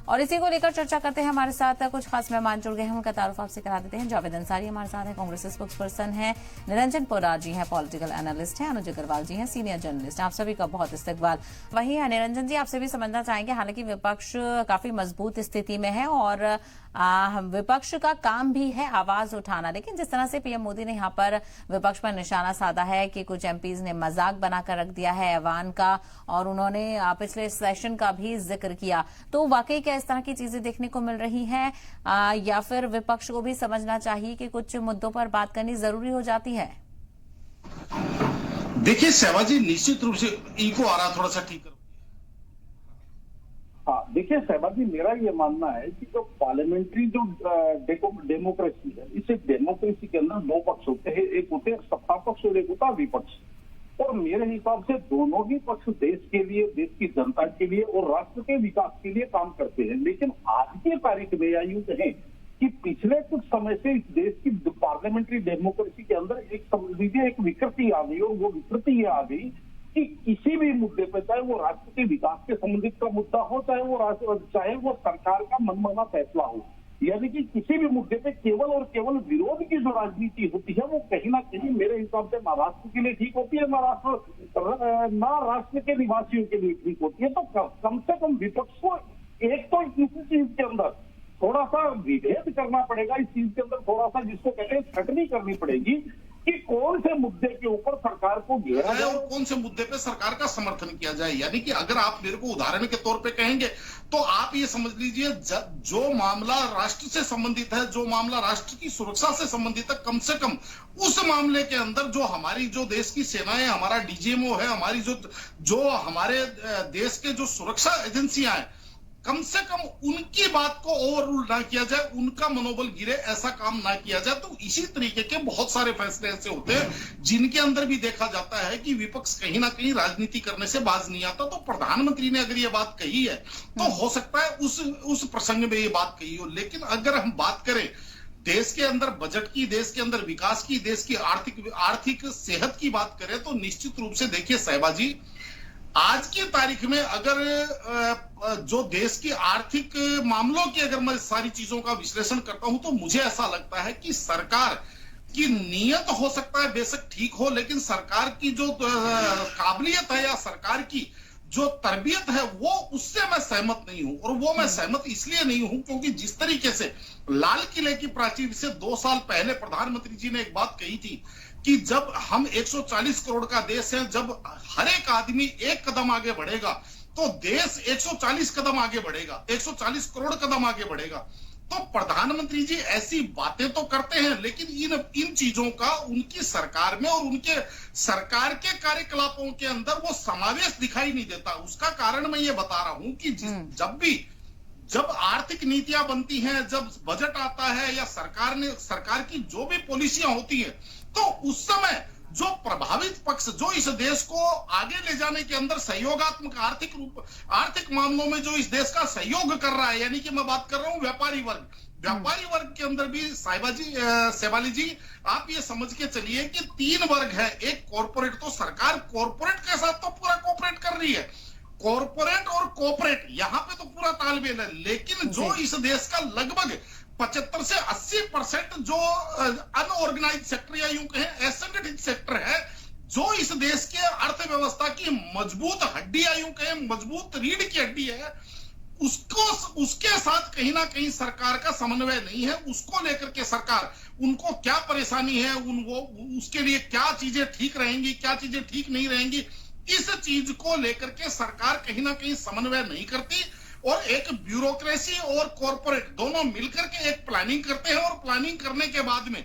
और इसी को लेकर चर्चा करते हैं। हमारे साथ कुछ खास मेहमान जुड़ गए हैं, उनका तारुफ आपसे करा देते हैं। जावेद अंसारी हमारे साथ हैं, कांग्रेस स्पोक्स पर्सन हैं। निरंजन पोरार जी हैं, पॉलिटिकल एनालिस्ट हैं। अनुज अग्रवाल जी हैं, सीनियर जर्नलिस्ट। आप सभी का बहुत इस्तकबाल। वहीं निरंजन जी, आपसे भी समझना चाहेंगे, हालांकि विपक्ष काफी मजबूत स्थिति में है और विपक्ष का काम भी है आवाज उठाना, लेकिन जिस तरह से पीएम मोदी ने यहाँ पर विपक्ष पर निशाना साधा है कि कुछ एमपीज ने मजाक बनाकर रख दिया है ऐवान का, और उन्होंने पिछले सेशन का भी जिक्र किया, तो वाकई क्या इस तरह की चीजें देखने को मिल रही हैं या फिर विपक्ष को भी समझना चाहिए कि कुछ मुद्दों पर बात करनी जरूरी हो जाती है? देखिए सहवाजी, निश्चित रूप से इको आ रहा, थोड़ा सा ठीक करो। हाँ, देखिए सहवाजी, मेरा ये मानना है कि जो पार्लियामेंट्री जो डेमोक्रेसी है, इस डेमोक्रेसी के अंदर दो पक्ष होते हैं, एक होते हैं सत्ता पक्ष और एक होता है विपक्ष। और मेरे हिसाब से दोनों ही पक्ष देश के लिए, देश की जनता के लिए और राष्ट्र के विकास के लिए काम करते हैं। लेकिन आज की तारीख में या यूं कहें कि पिछले कुछ समय से इस देश की पार्लियामेंट्री डेमोक्रेसी के अंदर एक समझ लीजिए एक विकृति आ गई, और वो विकृति ये आ गई कि किसी भी मुद्दे पर, चाहे वो राष्ट्र के विकास के संबंधित का मुद्दा हो, चाहे वो सरकार का मनमाना फैसला हो, यानी कि किसी भी मुद्दे पे केवल और केवल विरोध की जो राजनीति होती है वो कहीं ना कहीं मेरे हिसाब से ना राष्ट्र के लिए ठीक होती है, ना राष्ट्र के निवासियों के लिए ठीक होती है। तो कम से कम विपक्ष को एक तो इस चीज के अंदर थोड़ा सा विभेद करना पड़ेगा, इस चीज के अंदर थोड़ा सा जिसको कहते हैं छटनी करनी पड़ेगी कि कौन से मुद्दे के ऊपर सरकार को घेरा जाए और कौन से मुद्दे पे सरकार का समर्थन किया जाए। यानी कि अगर आप मेरे को उदाहरण के तौर पे कहेंगे तो आप ये समझ लीजिए, जो मामला राष्ट्र से संबंधित है, जो मामला राष्ट्र की सुरक्षा से संबंधित है, कम से कम उस मामले के अंदर जो हमारी जो देश की सेनाएं, हमारा डीजीएमओ है, हमारी जो हमारे देश के जो सुरक्षा एजेंसियां हैं, कम से कम उनकी बात को ओवर रूल ना किया जाए, उनका मनोबल गिरे, ऐसा काम ना किया जाए। तो इसी तरीके के बहुत सारे फैसले ऐसे होते हैं जिनके अंदर भी देखा जाता है कि विपक्ष कहीं ना कहीं राजनीति करने से बाज नहीं आता। तो प्रधानमंत्री ने अगर ये बात कही है तो हो सकता है उस प्रसंग में ये बात कही हो। लेकिन अगर हम बात करें देश के अंदर बजट की, देश के अंदर विकास की, देश की आर्थिक सेहत की बात करें तो निश्चित रूप से देखिए सहबाजी, आज की तारीख में अगर जो देश की आर्थिक मामलों की अगर मैं सारी चीजों का विश्लेषण करता हूं तो मुझे ऐसा लगता है कि सरकार की नीयत हो सकता है बेशक ठीक हो, लेकिन सरकार की जो काबिलियत है या सरकार की जो तरबियत है वो उससे मैं सहमत नहीं हूं। और वो मैं सहमत इसलिए नहीं हूं क्योंकि जिस तरीके से लाल किले की प्राचीर से 2 साल पहले प्रधानमंत्री जी ने एक बात कही थी कि जब हम 140 करोड़ का देश है, जब हर एक आदमी एक कदम आगे बढ़ेगा तो देश 140 कदम आगे बढ़ेगा, 140 करोड़ कदम आगे बढ़ेगा। तो प्रधानमंत्री जी ऐसी बातें तो करते हैं, लेकिन इन चीजों का उनकी सरकार में और उनके सरकार के कार्यकलापों के अंदर वो समावेश दिखाई नहीं देता। उसका कारण मैं ये बता रहा हूं कि जब आर्थिक नीतियां बनती हैं, जब बजट आता है या सरकार की जो भी पॉलिसियां होती है, तो उस समय जो प्रभावित पक्ष, जो इस देश को आगे ले जाने के अंदर सहयोगात्मक आर्थिक मामलों में जो इस देश का सहयोग कर रहा है, यानी कि मैं बात कर रहा हूं व्यापारी वर्ग के अंदर भी सहवाली जी आप ये समझ के चलिए कि 3 वर्ग है। एक कॉर्पोरेट, तो सरकार कॉर्पोरेट के साथ तो पूरा कोऑपरेट कर रही है, कॉर्पोरेट और कोऑपरेट यहां पे तो पूरा तालमेल है। लेकिन जो इस देश का लगभग 75 से 80% जो अनऑर्गेनाइज सेक्टर या यूं कहें असंगठित सेक्टर है, जो इस देश के अर्थव्यवस्था की मजबूत हड्डी या यूं कहें मजबूत रीढ़ की हड्डी है, उसके साथ कहीं ना कहीं सरकार का समन्वय नहीं है। उसको लेकर के सरकार, उनको क्या परेशानी है, उसके लिए क्या चीजें ठीक रहेंगी, क्या चीजें ठीक नहीं रहेंगी, इस चीज को लेकर के सरकार कहीं ना कहीं समन्वय नहीं करती। और एक ब्यूरोक्रेसी और कॉर्पोरेट दोनों मिलकर के एक प्लानिंग करते हैं, और प्लानिंग करने के बाद में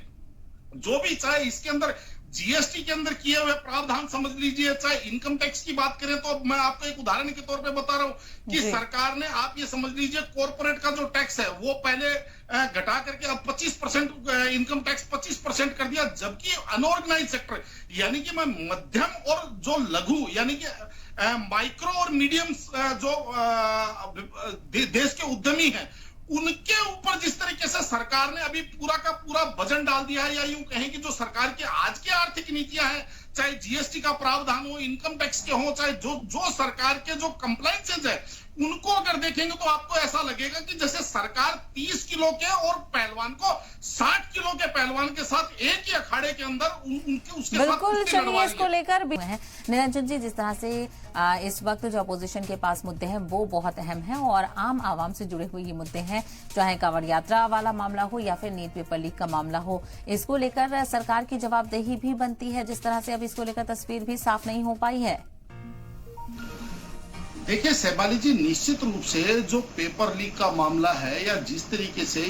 जो भी, चाहे इसके अंदर जीएसटी के अंदर किए हुए प्रावधान समझ लीजिए, चाहे इनकम टैक्स की बात करें, तो मैं आपको एक उदाहरण के तौर पे बता रहा हूं कि सरकार ने, आप ये समझ लीजिए, कॉर्पोरेट का जो टैक्स है वो पहले घटा करके अब 25% इनकम टैक्स 25% कर दिया, जबकि अनऑर्गेनाइज सेक्टर यानी कि मैं मध्यम और जो लघु यानी कि माइक्रो और मीडियम जो देश के उद्यमी हैं, उनके ऊपर जिस तरीके से सरकार ने अभी पूरा का पूरा वजन डाल दिया है, या यूं कहें कि जो सरकार की आज की आर्थिक नीतियां हैं, चाहे जीएसटी का प्रावधान हो, इनकम टैक्स के हो, चाहे जो सरकार के जो कंप्लायंसेज है उनको अगर देखेंगे तो आपको ऐसा लगेगा कि जैसे सरकार 30 किलो के और पहलवान को 60 किलो के पहलवान के साथ एक ही अखाड़े के अंदर उनके उसके बिल्कुल। साथ चलिए, इसको लेकर भी है निरंजन जी, जिस तरह से इस वक्त जो अपोजिशन के पास मुद्दे हैं वो बहुत अहम हैं और आम आवाम से जुड़े हुए ये मुद्दे हैं, चाहे कांवड़ यात्रा वाला मामला हो या फिर नीट पेपर लीक का मामला हो। इसको लेकर सरकार की जवाबदेही भी बनती है, जिस तरह से अब इसको लेकर तस्वीर भी साफ नहीं हो पाई है। देखिए शैबाली जी, निश्चित रूप से जो पेपर लीक का मामला है या जिस तरीके से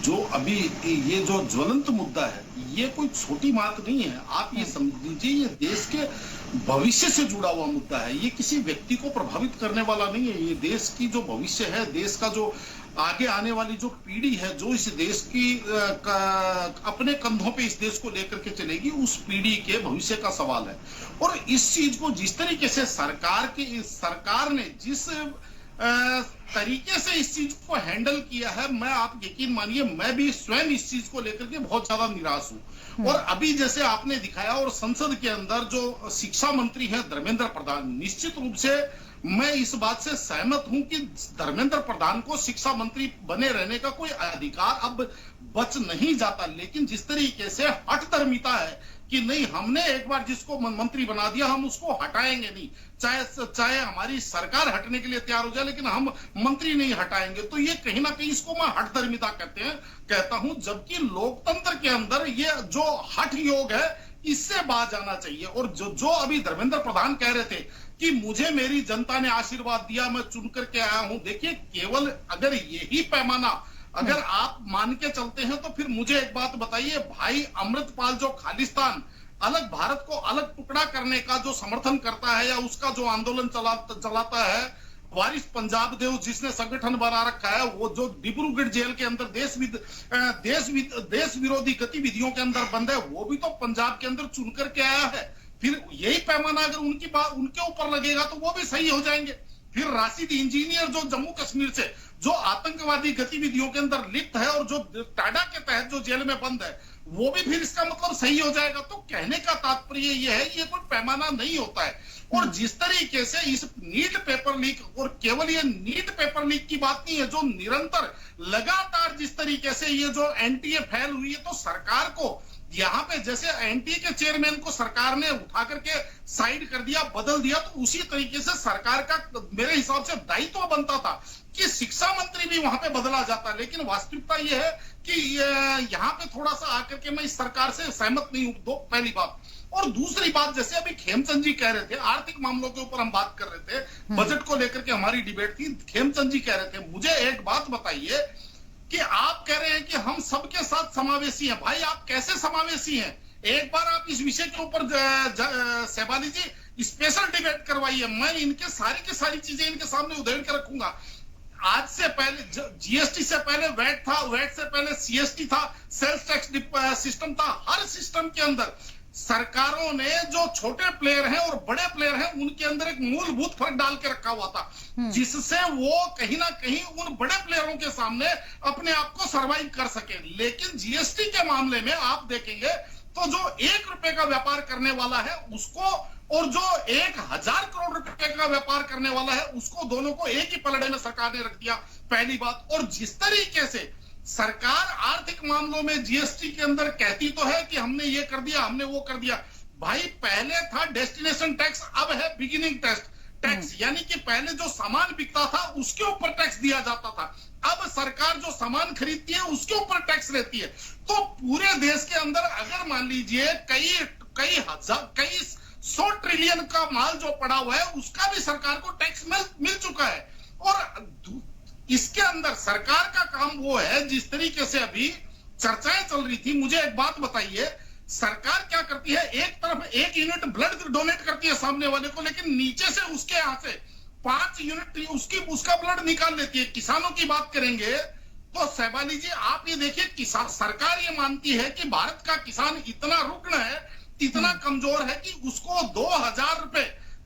जो अभी ये जो ज्वलंत मुद्दा है, ये कोई छोटी बात नहीं है। आप ये समझ लीजिए, ये देश के भविष्य से जुड़ा हुआ मुद्दा है। ये किसी व्यक्ति को प्रभावित करने वाला नहीं है। ये देश की जो भविष्य है, देश का जो आगे आने वाली जो पीढ़ी है, जो इस देश की अपने कंधों पे इस देश को लेकर के चलेगी, उस पीढ़ी के भविष्य का सवाल है। और इस चीज को जिस तरीके से सरकार ने जिस तरीके से इस चीज को हैंडल किया है, मैं आप यकीन मानिए मैं भी स्वयं इस चीज को लेकर के बहुत ज्यादा निराश हूं। और अभी जैसे आपने दिखाया, और संसद के अंदर जो शिक्षा मंत्री है धर्मेंद्र प्रधान, निश्चित रूप से मैं इस बात से सहमत हूं कि धर्मेंद्र प्रधान को शिक्षा मंत्री बने रहने का कोई अधिकार अब बच नहीं जाता। लेकिन जिस तरीके से हठधर्मिता है कि नहीं, हमने एक बार जिसको मंत्री बना दिया हम उसको हटाएंगे नहीं, चाहे हमारी सरकार हटने के लिए तैयार हो जाए, लेकिन हम मंत्री नहीं हटाएंगे, तो ये कहीं ना कहीं इसको मैं हठधर्मिता कहता हूं। जबकि लोकतंत्र के अंदर ये जो हठ योग है, इससे बाहर जाना चाहिए। और जो अभी धर्मेंद्र प्रधान कह रहे थे कि मुझे मेरी जनता ने आशीर्वाद दिया, मैं चुन करके आया हूं, देखिए केवल अगर यही पैमाना अगर आप मान के चलते हैं तो फिर मुझे एक बात बताइए, भाई अमृतपाल जो खालिस्तान, अलग भारत को अलग टुकड़ा करने का जो समर्थन करता है या उसका जो आंदोलन चलाता है, वारिस पंजाब देव जिसने संगठन बना रखा है, वो जो डिब्रूगढ़ जेल के अंदर देश विरोधी गतिविधियों के अंदर बंद है, वो भी तो पंजाब के अंदर चुन करके आया है। फिर यही पैमाना अगर उनके ऊपर लगेगा तो वो भी सही हो जाएंगे। फिर राशिद इंजीनियर जो जम्मू कश्मीर से जो आतंकवादी गतिविधियों के अंदर लिप्त है और जो टाडा के तहत जो जेल में बंद है, वो भी फिर इसका मतलब सही हो जाएगा। तो कहने का तात्पर्य ये है, ये कोई पैमाना नहीं होता है। और जिस तरीके से इस नीट पेपर लीक, और केवल ये नीट पेपर लीक की बात नहीं है, जो निरंतर लगातार जिस तरीके से ये जो एनटीए फैल हुई है, तो सरकार को यहाँ पे जैसे एनटीए के चेयरमैन को सरकार ने उठा करके साइड कर दिया, बदल दिया, तो उसी तरीके से सरकार का मेरे हिसाब से दायित्व बनता था कि शिक्षा मंत्री भी वहां पे बदला जाता। लेकिन वास्तविकता यह है कि यहाँ पे थोड़ा सा आकर के मैं इस सरकार से सहमत नहीं हूं, पहली बात। और दूसरी बात, जैसे अभी खेमचंद जी कह रहे थे, आर्थिक मामलों के ऊपर हम बात कर रहे थे, बजट को लेकर के हमारी डिबेट थी, खेमचंद जी कह रहे थे, मुझे एक बात बताइए कि आप कह रहे हैं कि हम सबके साथ समावेशी हैं। भाई आप कैसे समावेशी हैं? एक बार आप इस विषय के ऊपर शैबाली जी स्पेशल डिबेट करवाइए, मैं इनके सारी की सारी चीजें इनके सामने उधेड़ के रखूंगा। आज से पहले जीएसटी से पहले वैट था, वैट से पहले सीएसटी था, सेल्स टैक्स सिस्टम था। हर सिस्टम के अंदर सरकारों ने जो छोटे प्लेयर हैं और बड़े प्लेयर हैं उनके अंदर एक मूलभूत फर्क डाल के रखा हुआ था, जिससे वो कहीं ना कहीं उन बड़े प्लेयरों के सामने अपने आप को सरवाइव कर सके। लेकिन जीएसटी के मामले में आप देखेंगे तो जो 1 रुपए का व्यापार करने वाला है उसको, और जो 1000 करोड़ रुपए का व्यापार करने वाला है उसको, दोनों को एक ही पलड़े में सरकार ने रख दिया, पहली बात। और जिस तरीके से सरकार आर्थिक मामलों में जीएसटी के अंदर कहती तो है कि हमने ये कर दिया, हमने वो कर दिया। भाई पहले था डेस्टिनेशन टैक्स, अब है बिगिनिंग टैक्स, यानी कि पहले जो सामान बिकता था उसके ऊपर टैक्स दिया जाता था, अब सरकार जो सामान खरीदती है उसके ऊपर टैक्स लेती है। तो पूरे देश के अंदर अगर मान लीजिए कई 100 ट्रिलियन का माल जो पड़ा हुआ है उसका भी सरकार को टैक्स मिल चुका है। और इसके अंदर सरकार का काम वो है, जिस तरीके से अभी चर्चाएं चल रही थी, मुझे एक बात बताइए, सरकार क्या करती है? एक तरफ 1 यूनिट ब्लड डोनेट करती है सामने वाले को, लेकिन नीचे से उसके यहां से 5 यूनिट उसका ब्लड निकाल लेती है। किसानों की बात करेंगे तो शैबाली जी आप ये देखिए, सरकार ये मानती है कि भारत का किसान इतना रुग्ण है, इतना कमजोर है कि उसको 2000 रुपए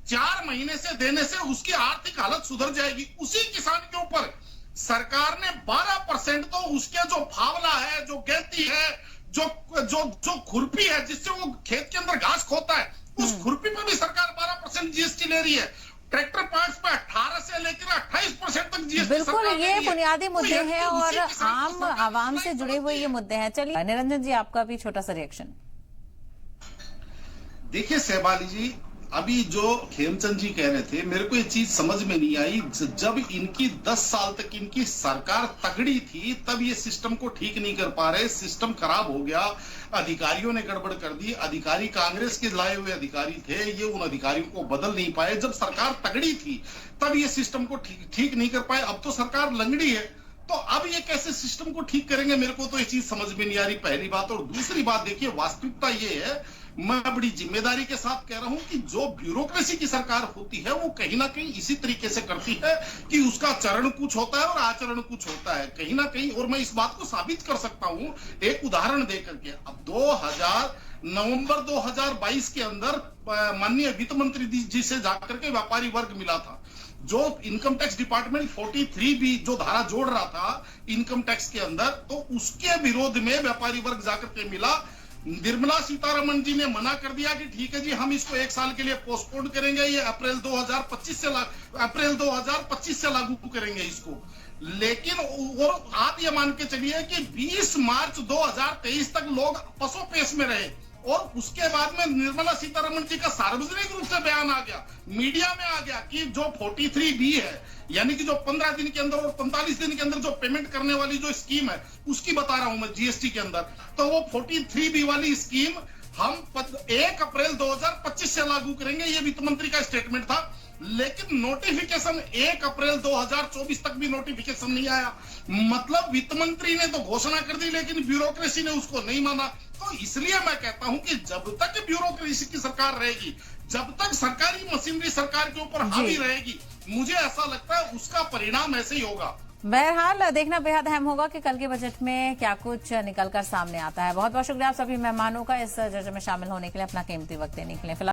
4 महीने से देने से उसकी आर्थिक हालत सुधर जाएगी। उसी किसान के ऊपर सरकार ने 12% तो उसके जो फावला है, जो गैती है, जो खुरपी है जिससे वो खेत के अंदर घास खोता है, उस खुरपी पर भी सरकार 12% जीएसटी ले रही है। ट्रैक्टर पार्ट्स पे 18 से लेकर 28% तक जीएसटी। बिल्कुल, ये बुनियादी मुद्दे हैं और आम आवाम से जुड़े हुए ये मुद्दे हैं। चलिए निरंजन जी, आपका भी छोटा सा रिएक्शन। देखिए सहबाली जी, अभी जो खेमचंद जी कह रहे थे, मेरे को ये चीज समझ में नहीं आई। जब इनकी 10 साल तक इनकी सरकार तगड़ी थी, तब ये सिस्टम को ठीक नहीं कर पा रहे, सिस्टम खराब हो गया, अधिकारियों ने गड़बड़ कर दी। अधिकारी कांग्रेस के लाए हुए अधिकारी थे, ये उन अधिकारियों को बदल नहीं पाए। जब सरकार तगड़ी थी तब ये सिस्टम को ठीक नहीं कर पाए। अब तो सरकार लंगड़ी है, तो अब ये कैसे सिस्टम को ठीक करेंगे, मेरे को तो ये चीज समझ में नहीं आ रही, पहली बात। और दूसरी बात, देखिए वास्तविकता ये है, मैं बड़ी जिम्मेदारी के साथ कह रहा हूं कि जो ब्यूरोक्रेसी की सरकार होती है वो कहीं ना कहीं इसी तरीके से करती है कि उसका चरण कुछ होता है और आचरण कुछ होता है कहीं ना कहीं। और मैं इस बात को साबित कर सकता हूं एक उदाहरण देकर के। अब नवंबर 2022 के अंदर माननीय वित्त मंत्री जी से जाकर के व्यापारी वर्ग मिला था। जो इनकम टैक्स डिपार्टमेंट 43 भी जो धारा जोड़ रहा था इनकम टैक्स के अंदर, तो उसके विरोध में व्यापारी वर्ग जाकर के मिला। निर्मला सीतारमण जी ने मना कर दिया कि ठीक है जी, हम इसको 1 साल के लिए पोस्टपोन करेंगे, ये अप्रैल 2025 से लागू करेंगे इसको। लेकिन और आप ये मान के चलिए कि 20 मार्च 2023 तक लोग पसोपेश में रहे और उसके बाद में निर्मला सीतारमण जी का सार्वजनिक रूप से बयान आ गया, मीडिया में आ गया कि जो 43B है, यानी कि जो 15 दिन के अंदर और 45 दिन के अंदर जो पेमेंट करने वाली जो स्कीम है, उसकी बता रहा हूं मैं जीएसटी के अंदर, तो वो 43B वाली स्कीम हम 1 अप्रैल 2025 से लागू करेंगे, ये वित्त मंत्री का स्टेटमेंट था। लेकिन नोटिफिकेशन 1 अप्रैल 2024 तक भी नोटिफिकेशन नहीं आया। मतलब वित्त मंत्री ने तो घोषणा कर दी, लेकिन ब्यूरोक्रेसी ने उसको नहीं माना। तो इसलिए मैं कहता हूं कि जब तक ब्यूरोक्रेसी की सरकार रहेगी, जब तक सरकारी मशीनरी सरकार के ऊपर हावी रहेगी, मुझे ऐसा लगता है उसका परिणाम ऐसे ही होगा। बहरहाल देखना बेहद अहम होगा कि कल के बजट में क्या कुछ निकलकर सामने आता है। बहुत बहुत शुक्रिया आप सभी मेहमानों का इस चर्चा में शामिल होने के लिए, अपना कीमती वक्त देने के लिए।